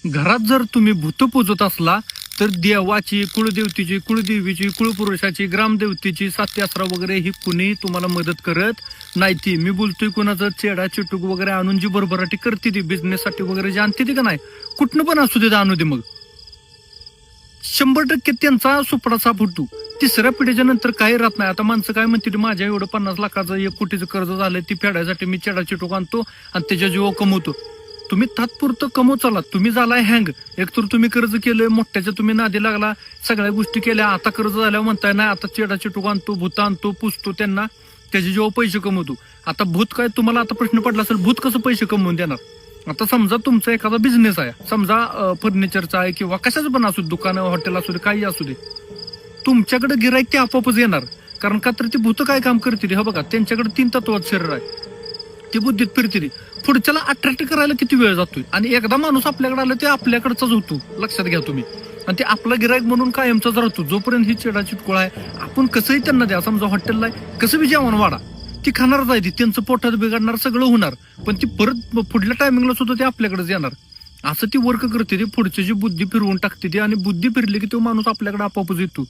घरात जर तुम्ही भूत पूजत असला तर देवाची, कुळदेवतेची, कुळदेवीची, कुळपुरुषाची, ग्रामदेवतेची, सात्यासरा वगैरे ही कुणी तुम्हाला मदत करत नाही. ती मी बोलतोय कुणाचं चेडा चिटूक वगैरे आणून जी भरभराटी करते ती बिझनेससाठी वगैरे जे आणते ती का नाही, कुठनं पण असू दे आणू दे, मग 100% त्यांचा सुपडाचा फुटू. तिसऱ्या पिढीच्या नंतर काही राहत नाही. आता माणसं काय म्हणते, माझ्या एवढं 50 लाखाचं 1 कोटीचं कर्ज झालंय, ती फेडायसाठी मी चेडा चिटूक आणतो आणि त्याच्या जीव कमवतो. तुम्ही तात्पुरतं कमवत चाला, तुम्ही झालाय हँग. एकतर तुम्ही कर्ज केलंय मोठ्याच्या, तुम्ही नादी लागला, सगळ्या गोष्टी केल्या, आता कर्ज झाल्यावर म्हणताय नाही आता चेडा चिटूक आणतो, भूत आणतो, पुसतो त्यांना, त्याचे जेव्हा पैसे कमवतो. आता भूत काय, तुम्हाला आता प्रश्न पडला असेल, भूत कसं पैसे कमवून देणार? आता समजा तुमचा एखादा बिझनेस आहे, समजा फर्निचरचा आहे किंवा कशाचं पण असू दे, दुकान, हॉटेल असू दे, काही असू दे, तुमच्याकडे गिराईक ते आपोआपच येणार. कारण का तर ती भूत काय काम करते, हे बघा, त्यांच्याकडे 3 तत्वात शरीर आहे, ती बुद्धीत फिरते. पुढच्याला अट्रॅक्ट करायला किती वेळ जातोय, आणि एकदा माणूस आपल्याकडे आला ते आपल्याकडचाच होतो, लक्षात घ्या तुम्ही. आणि ते आपला गिराईक म्हणून कायमचाच राहतो. जोपर्यंत ही चेडा चिटकोळ आहे, आपण कसंही त्यांना द्या, समजा हॉटेलला कसं बी जेवण वाढा, ती खाणारच आहे, ती त्यांचं पोटात बिघडणार, सगळं होणार, पण ती परत पुढल्या टायमिंगला सुद्धा ते आपल्याकडेच येणार. असं ती वर्क करते, ती पुढची जी बुद्धी फिरवून टाकते ती, आणि बुद्धी फिरली की तो माणूस आपल्याकडे आपोआपच येतो.